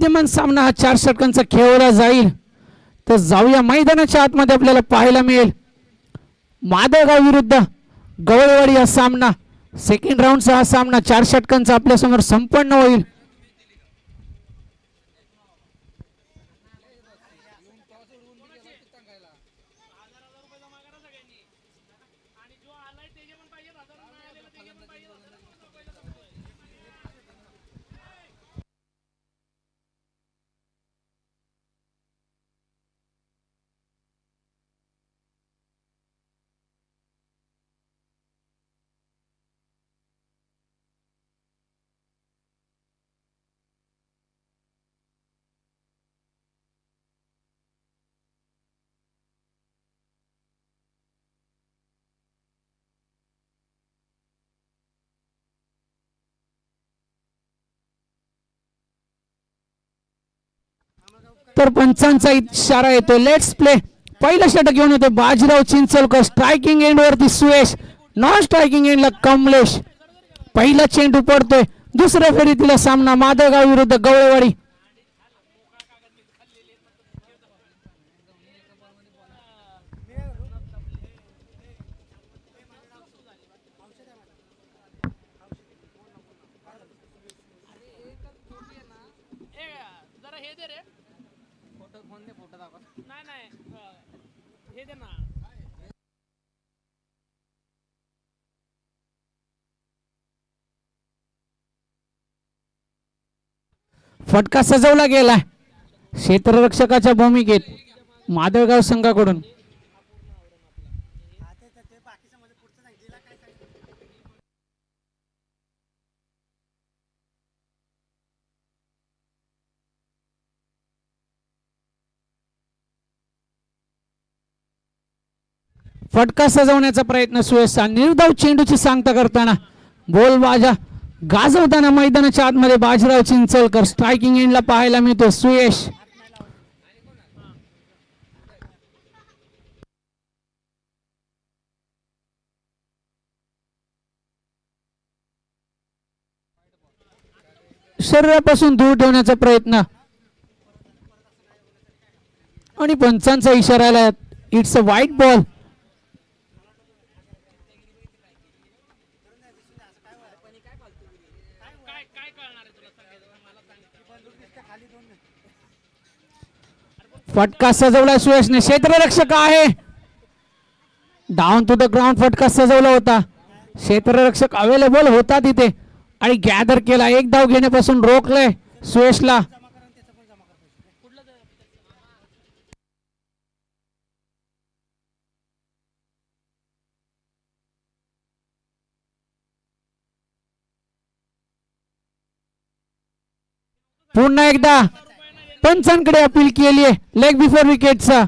विद्यमान सामना हा 4 षटकांचा खेळवला जाईल. तर जाऊया मैदानाच्या आतमध्ये आपल्याला पाहायला मिळेल माधवगाव विरुद्ध गवळवाडी हा सामना. सेकंड राऊंडचा हा सामना 4 षटकांचा आपल्यासमोर संपन्न होईल. तर पंचांचा इशारा येतो. Let's play. पहिलं षटक घेऊन येतो बाजीराव चिंचोलकर. स्ट्रायकिंग एंड वरती सुयश, नॉन स्ट्रायकिंग एंडला कमलेश. पहिला चेंडू पडतोय. दुसऱ्या फेरीतला सामना माधवगाव विरुद्ध गवळेवाडी. फटका सजवला गेला क्षेत्ररक्षकाच्या भूमिकेत माधवगाव संघाकडून. फटका सजवण्याचा प्रयत्न सुयशचा. निर्धाव चेंडूची सांगता करताना बोल बाजा गाजवताना मैदानाच्या आतमध्ये बाजीराव चिंचोलकर. स्ट्रायकिंग एंडला पाहायला मिळतो सुयश. शरीरापासून दूर ठेवण्याचा प्रयत्न आणि पंचांचा इशारा आला. It's a white ball. फटका सजवला सुयशने. क्षेत्ररक्षक आहे. डाऊन टू द ग्राउंड फटका सजवला होता. क्षेत्ररक्षक अवेलेबल होता तिथे आणि गॅदर केला. एक धाव घेण्यापासून रोखले सुयशला. पुन्हा एकदा पंचांकडे अपील केली आहे लेग बिफोर विकेटचा.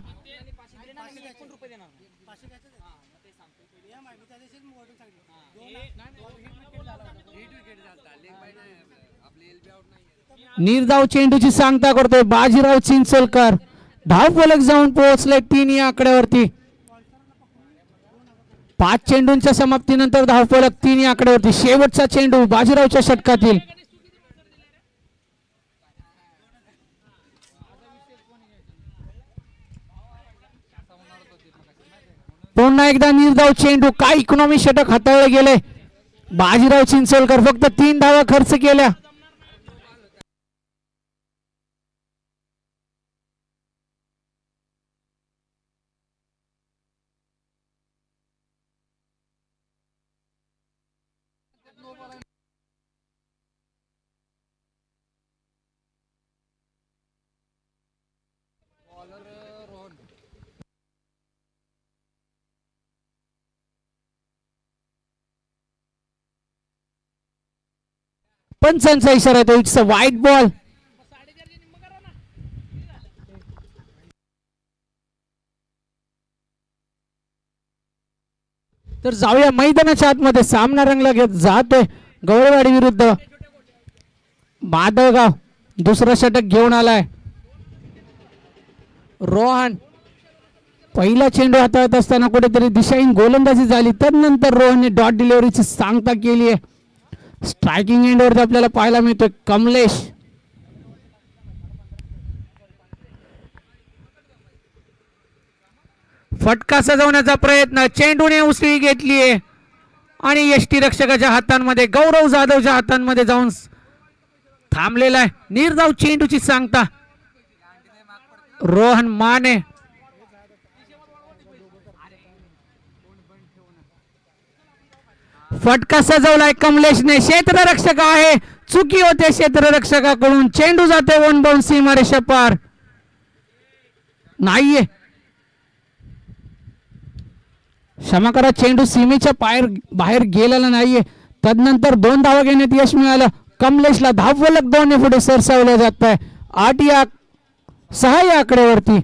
निर्धाव चेंडूची सांगता करतोय बाजीराव चिंचोलकर. धावफलक जाऊन पोहोचले 3 या आकड्यावरती. 5 चेंडूंच्या समाप्तीनंतर धावफलक 3 या आकड्यावरती. शेवटचा चेंडू बाजीरावच्या षटकातील. पुन्हा एकदा निर्धाव चेंडू. काय इकॉनॉमी षटक हाताळले गेले. बाजीराव चिंचोलकर फक्त 3 धावा खर्च केल्या. पंचांचा इशारा येतो. It's a white ball. तर जाऊया मैदानाच्या आतमध्ये. सामना रंगला घेत जातोय गवळवाडी विरुद्ध माधवगाव. दुसरा षटक घेऊन आलाय रोहन. पहिला चेंडू हाताळत असताना कुठेतरी दिशाहीन गोलंदाजी झाली. त्यानंतर रोहनने डॉट डिलिव्हरीची सांगता केली आहे. स्ट्रायकिंग एंडवरती आपल्याला पाहायला मिळतोय कमलेश. फटका सजवण्याचा प्रयत्न, चेंडूने उसळी घेतलीये आणि यष्टीरक्षकाच्या हातांमध्ये, गौरव जाधवच्या हातांमध्ये जाऊन थांबलेला आहे. निर्धाव चेंडूची सांगता रोहन माने. फटका सजवलाय कमलेशने. क्षेत्ररक्षक आहे, चुकी होते क्षेत्ररक्षकाकडून. चेंडू जाते वन बाउंड सीमारेषा पार. नाहीये, क्षमा करा, चेंडू सीमेच्या बाहेर गेलेला नाहीये. तदनंतर 2 धावा घेण्यात यश मिळालं. कमलेशला धावफलक 2 पुढे सरसावलं जात आहे. 6 या आकड्यावरती.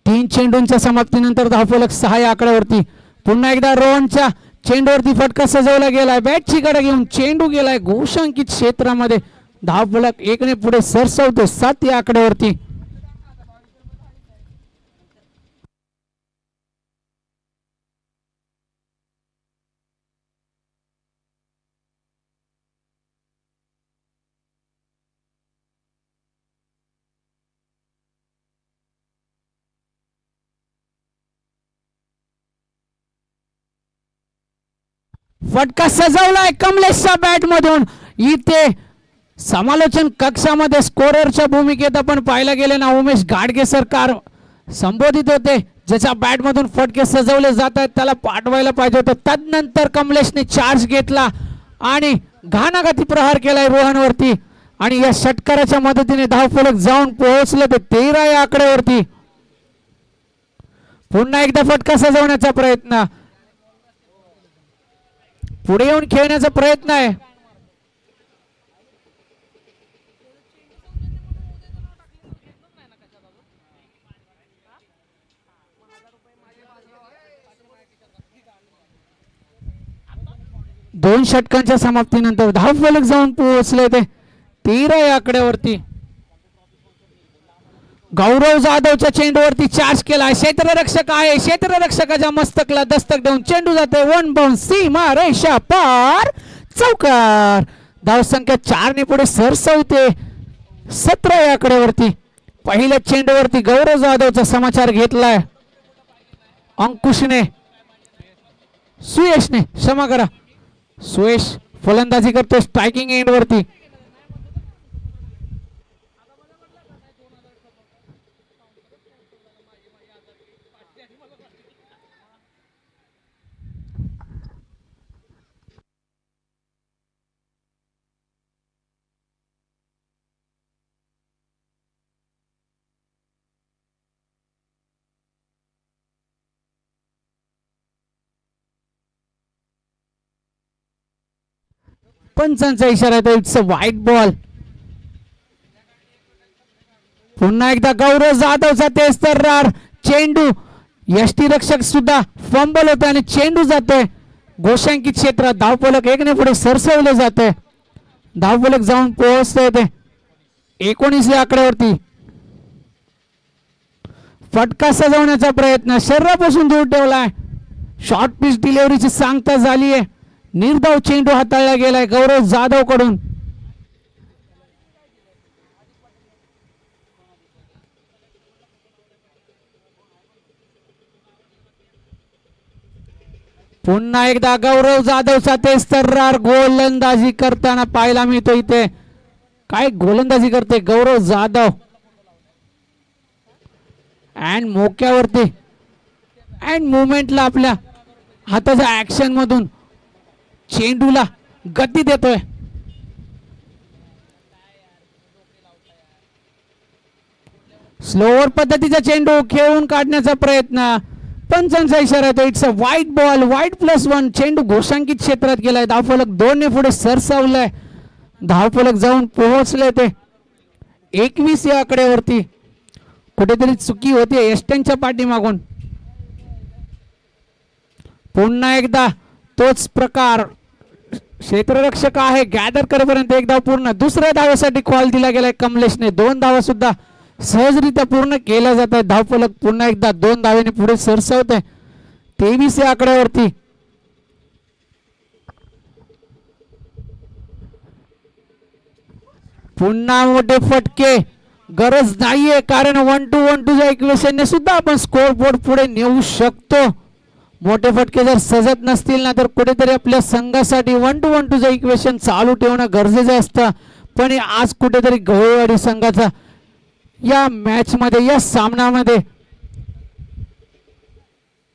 3 चेंडूंच्या समाप्तीनंतर धावफलक 6 या आकड्यावरती. पुन्हा एकदा रोहनच्या चेंडूवरती फटका सजवला गेलाय. बॅटची कडा घेऊन चेंडू गेलाय घोषांकित क्षेत्रामध्ये. धावफलक 1 ने पुढे सरसावतो 7 या आकड्यावरती. फटका सजवलाय कमलेशच्या बॅट मधून. इथे समालोचन कक्षामध्ये स्कोररच्या भूमिकेत आपण पाहायला गेले ना, उमेश गाडगे सरकार संबोधित होते. ज्याच्या बॅट मधून फटके सजवले जात आहेत त्याला पाठवायला पाहिजे होतं. तदनंतर कमलेशने चार्ज घेतला आणि घाणाघाती प्रहार केलाय रोहनवरती आणि या षटकाराच्या मदतीने धावफलक जाऊन पोहोचले ते 13 या आकड्यावरती. पुन्हा एकदा फटका सजवण्याचा प्रयत्न, पुढे येऊन खेळण्याचा प्रयत्न आहे. दोन षटकांच्या समाप्तीनंतर धावफलक जाऊन पोहोचले ते 13 या आकड्यावरती. गौरव जाधवच्या चेंडूवरती चार्ज केला. क्षेत्ररक्षक आहे, क्षेत्ररक्षकाच्या मस्तकला दस्तक देऊन चेंडू जाते वन बाउंड सीमा रेषा पार. चौकार. धावसंख्या 4 ने पुढे सरसावते 17 या आकड्यावरती. पहिल्या चेंडूवरती गौरव जाधवचा समाचार घेतलाय अंकुशने, सुयशने, क्षमा करा, सुयश फलंदाजी करतो स्ट्रायकिंग एंड वरती. पंचांचा इशारा आहे, इट्स अ व्हाईट बॉल. पुन्हा एकदा गौरव जाधवचा तेच तर्रार. चेंडू यष्टीरक्षक सुद्धा फंबल होते आणि चेंडू जातोय घोषांकित क्षेत्रात. धावफलक 1 ने पुढे सरसवले जाते. धावफलक जाऊन पोहोचते ते 19 या आकड्यावरती. फटका सजवण्याचा प्रयत्न, शरीरापासून दूर ठेवलाय. शॉर्ट पिच डिलिव्हरीची सांगता झाली आहे. निर्धाव चेंडू हाताळला गेलाय गौरव जाधव कडून. पुन्हा एकदा गौरव जाधवचा तेच तर्रार गोलंदाजी करताना पाहायला मिळतो. इथे काय गोलंदाजी करते गौरव जाधव. अँड मोक्यावरती अँड मुवमेंटला आपल्या हाताच्या ऍक्शन मधून चेंडूला गती देतोय. स्लोअर पद्धतीचा चेंडू खेळून काढण्याचा प्रयत्न. पंचांचा इशारा येतो, it's a white ball. White +1. चेंडू घोषांकित क्षेत्रात गेलाय. धावफलक 2 ने पुढे सरसावलाय. धावफलक जाऊन पोहोचले ते 21 या आकड्यावरती. कुठेतरी चुकी होते यष्ट्यांच्या पाठीमागून. पुन्हा एकदा तोच प्रकार. क्षेत्ररक्षक आहे, गॅदर करेपर्यंत एक धाव पूर्ण. दुसऱ्या धावेसाठी कॉल दिला गेलाय कमलेशने. 2 धावा सुद्धा सहजरित्या पूर्ण केल्या जात आहेत. धावफलक पुन्हा एकदा 2 धावेने पुढे सरसावत आहे 23 या आकड्यावरती. पुन्हा मोठे फटके गरज नाहीये, कारण 1-2 इक्वेशनने सुद्धा आपण स्कोर बोर्ड पुढे नेऊ शकतो. मोठे फटके जर सजत नसतील ना तर कुठेतरी आपल्या संघासाठी 1-2 इक्वेशन चालू ठेवणं गरजेचं असतं. पण आज कुठेतरी गवळीवाडी संघाचा या मॅच मध्ये, या सामन्यामध्ये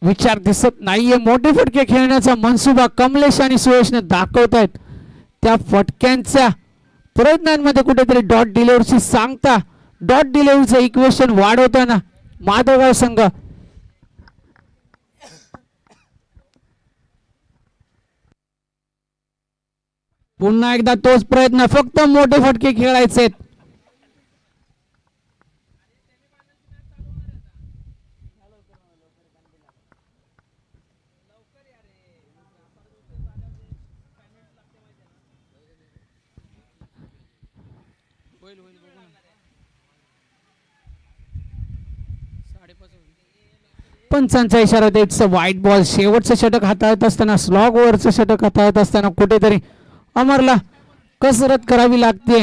विचार दिसत नाहीये. मोठे फटके खेळण्याचा मनसुबा कमलेश आणि सुयशने दाखवतायत. त्या फटक्यांच्या प्रयत्नांमध्ये कुठेतरी डॉट डिलिव्हरीची सांगता, डॉट डिलिव्हरीचं इक्वेशन वाढवताना माधवगाव संघ पुन्हा एकदा तोच प्रयत्न, फक्त मोठे फटके खेळायचे. पंचांचा इशारा होता. इट्स अ वाईट बॉल. शेवटचं षटक हाताळत असताना, स्लॉग ओव्हरचं षटक हाताळत असताना कुठेतरी अमरला कसरत करावी लागते.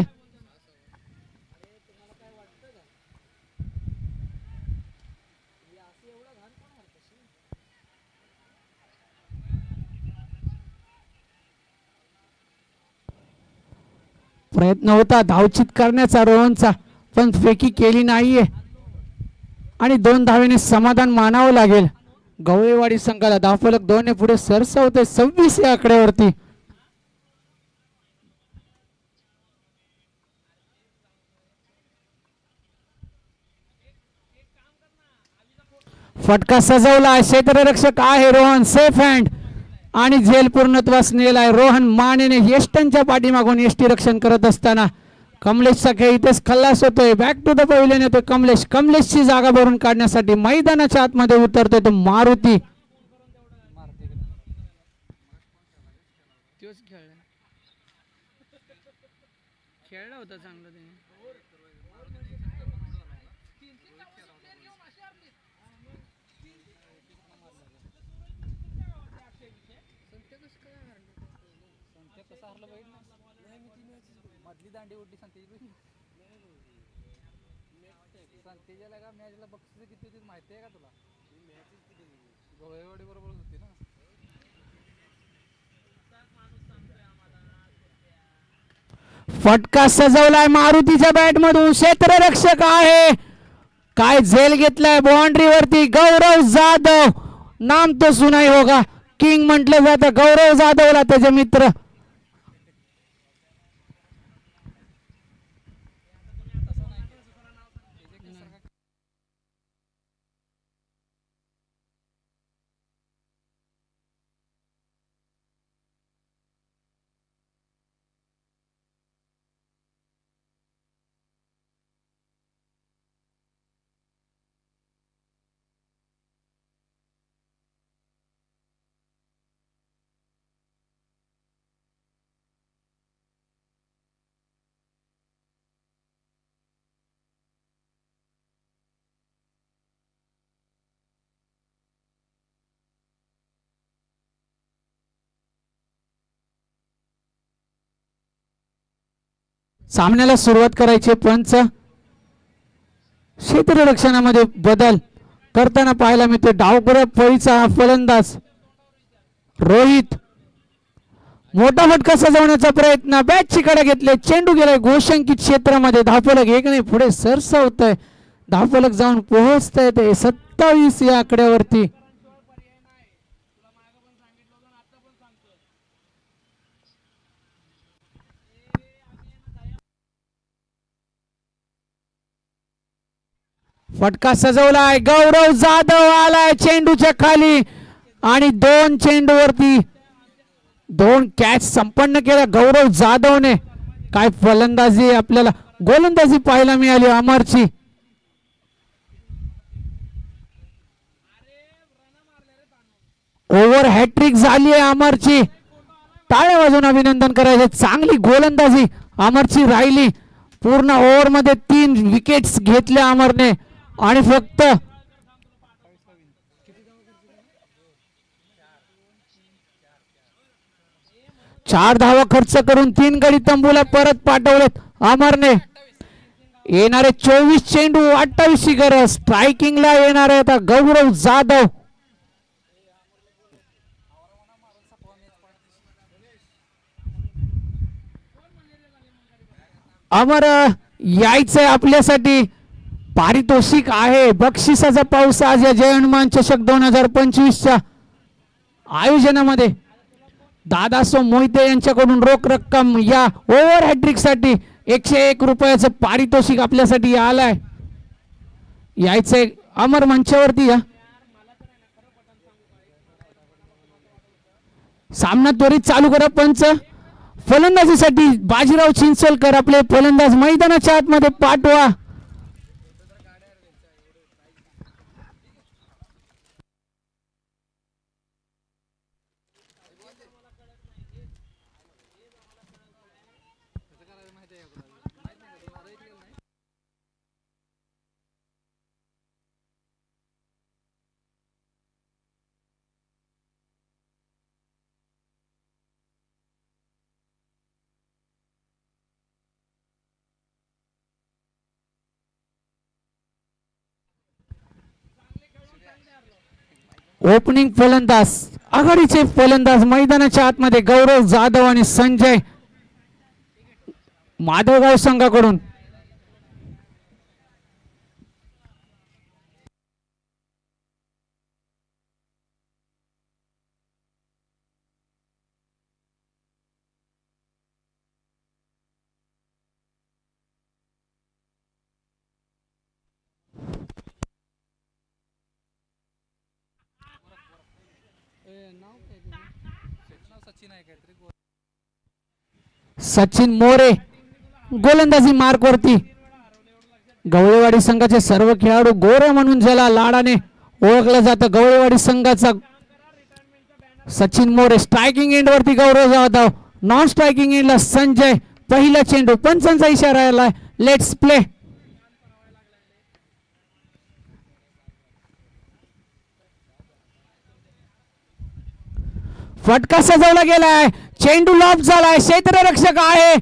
प्रयत्न होता धावचित करण्याचा रोहनचा, पण फेकी केली नाहीये आणि 2 धावेने समाधान मानावं लागेल. गवळीवाडी संघाला धावफलक 2 ने पुढे सरसावते 26 या आकड्यावरती. फटका सजवला. क्षेत्ररक्षक आहे रोहन, सेफ हँड आणि झेल पूर्णत्वास नेलाय. रोहन मानेने यष्टांच्या पाठीमागून यष्टी रक्षण करत असताना कमलेशचा खेळ इथेच खल्लास होतोय. बॅक टू द पवेलियन येतोय कमलेश. कमलेशची जागा भरून काढण्यासाठी मैदानाच्या आतमध्ये उतरतोय तो मारुती. खेळला होता चांगला त्याने. मधली दांडी उडली संतेजाला का मॅचला बक्षीस किती होती माहिती आहे का तुला? गोळेवाडी बरोबर होती ना. फटका सजवलाय मारुतीच्या बॅट मधून. क्षेत्ररक्षक आहे, काय झेल घेतलाय बाउंड्री वरती. गौरव जाधव, नाम तो सुनाई होगा, किंग म्हटलं जातं गौरव जाधवला त्याचे मित्र. सामन्याला सुरुवात करायची. पंच क्षेत्ररक्षणामध्ये बदल करताना पाहायला मिळते. डावखुऱ्या फळीचा फलंदाज रोहित. मोठा फटका सजवण्याचा प्रयत्न, बॅटची कडे घेतले, चेंडू गेलाय घोषंकित क्षेत्रामध्ये. धावफलक 1 ने पुढे सरसावतंय. धावफलक जाऊन पोहोचतंय ते 27 या आकड्यावरती. फटका सजवलाय. गौरव जाधव आलाय चेंडूच्या खाली आणि 2 चेंडूवरती 2 कॅच संपन्न केल्या गौरव जाधवने. काय फलंदाजी, आपल्याला गोलंदाजी पाहायला मिळाली अमरची. ओव्हर हॅट्रिक झाली आहे अमरची. टाळ्या वाजवून अभिनंदन करायचे. चांगली गोलंदाजी अमरची राहिली. पूर्ण ओव्हर मध्ये 3 विकेट्स घेतल्या अमरने आणि फक्त 4 धावा खर्च करून 3 गडी तंबूला परत पाठवलेत अमरने. येणारे 24 चेंडू 28ची गरज. स्ट्रायकिंगला येणार आहे आता गौरव जाधव. अमर यायचंय आपल्यासाठी. पारितोषिक आहे, बक्षिसाचा पाऊस आज या जय हनुमान चषक 2025च्या आयोजनामध्ये. दादासो मोहिते यांच्याकडून रोख रक्कम या ओव्हर हॅट्रिक साठी 101 रुपयाचं पारितोषिक आपल्यासाठी आलंय. यायचंय अमर मंचावरती या. सामना त्वरित चालू करा पंच. फलंदाजीसाठी बाजीराव चिंचोलकर आपले फलंदाज मैदानाच्या आतमध्ये पाठवा. ओपनिंग फलंदाज आघाडीचे फलंदाज मैदानाच्या आतमध्ये गौरव जाधव आणि संजय माधवगाव संघाकडून. सचिन मोरे गोलंदाजी मार्क वरती. गवळेवाडी संघाचे सर्व खेळाडू गोरे म्हणून ज्याला लाडाने ओळखलं जातं गवळेवाडी संघाचा सचिन मोरे. स्ट्रायकिंग एंड वरती गौरव जाधव. नॉन स्ट्रायकिंग एंडला संजय. पहिला चेंडू पंचांचा इशारा आलाय. Let's play. फटका सजवला गेलाय. चेंडू लॉब झालाय. क्षेत्ररक्षक आहे.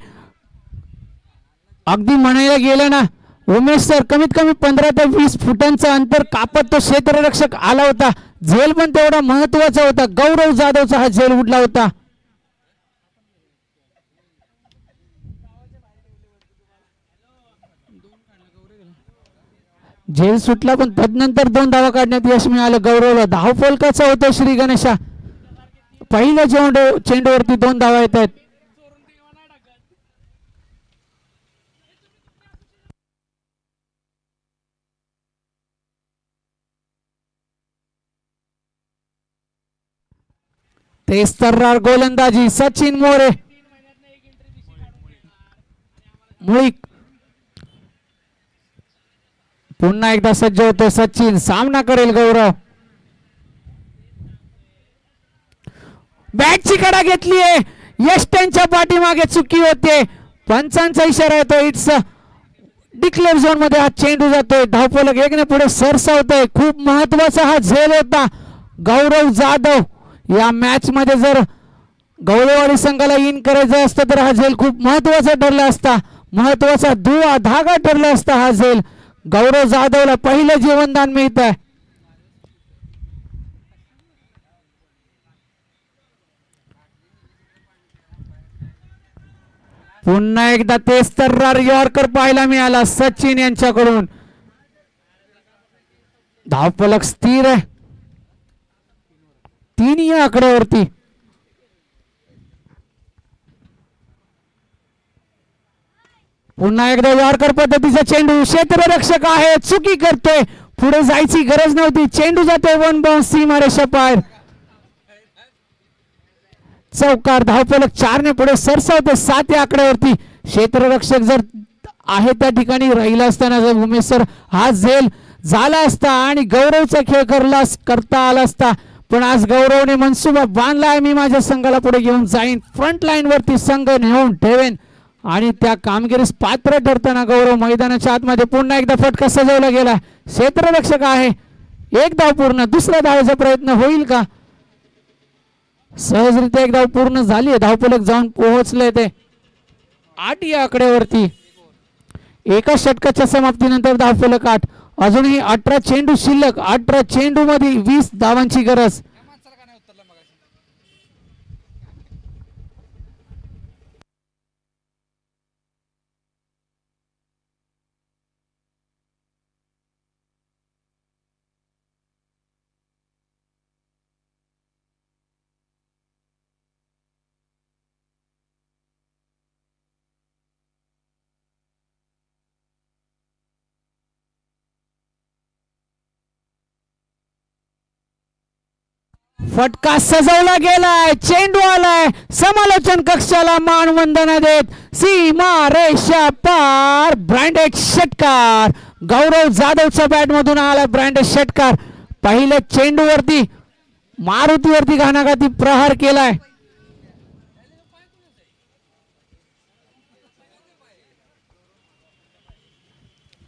अगदी म्हणायला गेलं ना उमेश सर कमीत कमी 15 ते 20 फुटांचं अंतर कापत तो क्षेत्ररक्षक आला होता. झेल पण तेवढा महत्वाचा होता. गौरव जाधवचा हा झेल उडला होता. झेल सुटला पण तदनंतर 2 धावा काढण्यात यश मिळालं गौरवला. धावफलकाचा होता श्री गणेशा. पहिल्या चेंडूवरती 2 धावा येत आहेत. तेज तर्रार गोलंदाजी सचिन मोरे. मुळीक पुन्हा एकदा सज्ज होतो सचिन. सामना करेल गौरव. बॅटची कडा घेतली आहे. यश त्यांच्या पाठीमागे चुकी होते. पंचांचा इशारा येतो. इट्स डिक्लेअर झोन मध्ये हा चेंडू जातोय. धावफलक 1 ने पुढे सरसावतोय. खूप महत्वाचा हा झेल होता गौरव जाधव. या मॅच मध्ये जर गवळेवाडी संघाला इन करायचं असतं तर हा झेल खूप महत्वाचा ठरला असता. महत्वाचा दुवा धागा ठरला असता हा झेल. गौरव जाधवला पहिलं जीवनदान मिळत आहे. पुन्हा एकदा तेज तर्रार यॉर्कर पाहायला मिळाला सचिन यांच्याकडून. धावफलक स्थिर आहे 3 या आकड्यावरती. पुन्हा एकदा यॉर्कर पद्धतीचा चेंडू. क्षेत्ररक्षक आहे चुकी करतोय. पुढे जायची गरज नव्हती. चेंडू जातोय 1 बाउंस सीमारेषा पार. चौकार. धावफलक 4 ने पुढे सरसावते 7 या आकड्यावरती. क्षेत्ररक्षक जर आहे त्या ठिकाणी राहिला असताना जर उमेश सर हा झेल झाला असता आणि गौरवचा खेळ करता आला असता. पण आज गौरवने मनसुबा बांधलाय. मी माझ्या संघाला पुढे घेऊन जाईन. फ्रंट लाईन वरती संघ नेऊन ठेवेन आणि त्या कामगिरीस पात्र ठरताना गौरव मैदानाच्या आतमध्ये. पुन्हा एकदा फटका सजवला गेला. क्षेत्ररक्षक आहे. 1 धाव पूर्ण. दुसऱ्या धावेचा प्रयत्न होईल का? सहजरित्या 1 धाव पूर्ण झाली. धावफलक जाऊन पोहोचले ते 8 या आकड्यावरती. एका षटकाच्या समाप्तीनंतर धावफलक 8. अजूनही 18 चेंडू शिल्लक. 18 चेंडू मध्ये 20 धावांची गरज. फटका सजवला गेलाय. चेंडू आलाय समालोचन कक्षाला मानवंदना देत. सीमा रेषा पार. ब्रँडेड षटकार. गौरव जाधवच्या बॅट मधून आला ब्रँडेड षटकार. पहिल्या चेंडूवरती मारुतीवरती घाणाघाती प्रहार केलाय.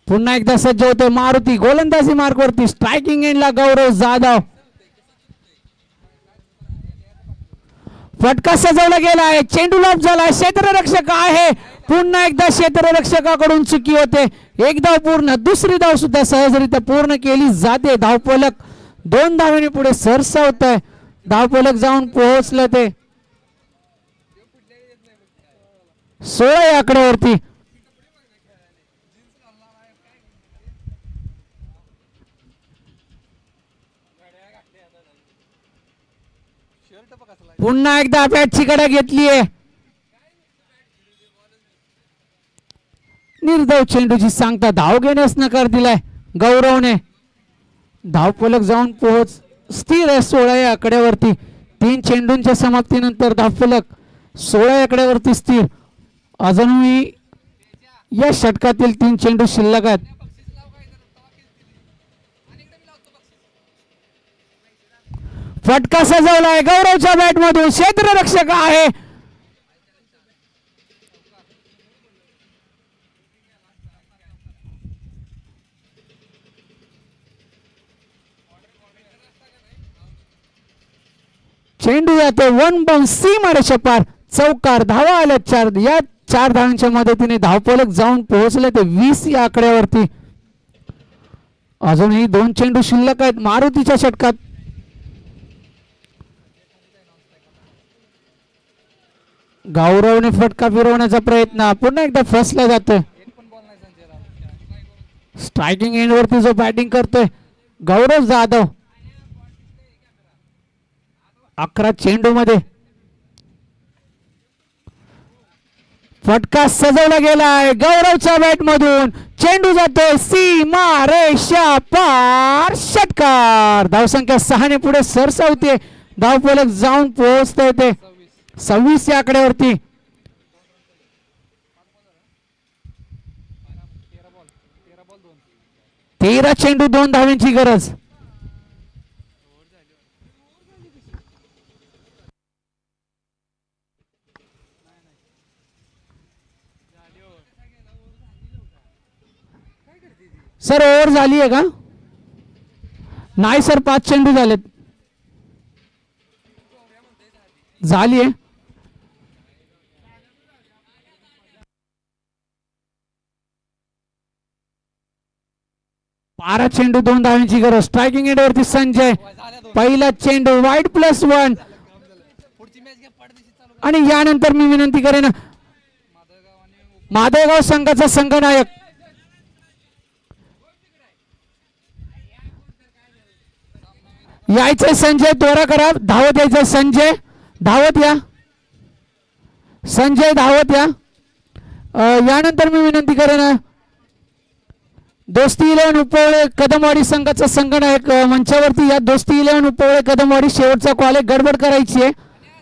पुन्हा एकदा सज्ज होतोय मारुती. गोलंदाजी मार्कवरती. स्ट्रायकिंग एंडला गौरव जाधव. फटका सजवला गेला आहे. चेंडू लॉप झाला. क्षेत्ररक्षक आहे. पुन्हा एकदा क्षेत्ररक्षकाकडून चुकी होते. एक धाव पूर्ण. दुसरी धाव सुद्धा सहजरित्या पूर्ण केली जाते. धावफलक 2 धावांनी पुढे सरसावत आहे. धावफलक जाऊन पोहोचलं ते 16 या आकड्यावरती. पुन्हा एकदा बॅटची कडा घेतलीये. निर्धाव चेंडूची सांगता. धाव घेण्यास नकार दिलाय गौरवने. धावफलक जाऊन पोहोच स्थिर आहे 16 या आकड्यावरती. 3 चेंडूंच्या समाप्तीनंतर धावफलक 16 या आकड्यावरती स्थिर. अजूनही या षटकातील 3 चेंडू शिल्लक आहेत. फटका सजवलाय गौरवच्या बॅट मधून. क्षेत्ररक्षक आहे. चेंडू जातो 1 बाउंस. सीमारेषा पार. चौकार. धावा आल्या 4. या 4 धावांच्या मदतीने धावफलक जाऊन पोहोचले ते 20 या आकड्यावरती. अजूनही 2 चेंडू शिल्लक आहेत मारुतीच्या षटकात. गौरवने फटका फिरवण्याचा प्रयत्न. पुन्हा एकदा फसला जातोय. स्ट्रायकिंग एंड वरती जो बॅटिंग करतोय गौरव जाधव. 11 चेंडू मध्ये. फटका सजवला गेलाय गौरवच्या बॅट मधून. चेंडू जातोय सीमा रेषा पार. षटकार. धावसंख्या 6 ने पुढे सरसावते. धावफलक जाऊन पोहोचतोय ते 26 या आकड्यावरती. तेरा चेंडू 2 धावांची गरज. सर ओव्हर झाली आहे का? नाही सर 5 चेंडू झालेत. झाली आहे. बारा चेंडू 2 धावांची गरज. स्ट्रायकिंग एंड वरती संजय. पहिला चेंडू वाईड +1 आणि यानंतर मी विनंती करेन माधवगाव संघाचा संघनायक यायचे. संजय त्वरा करा. धावत यायचं. संजय धावत या. संजय धावत या. यानंतर मी विनंती करेन दोस्ती 11 उपवळे कदमवाडी संघाचा संघनायक मंचावरती या. दोस्ती 11 उपवळे कदमवाडी. शेवटचा कॉल आहे. गडबड करायची आहे.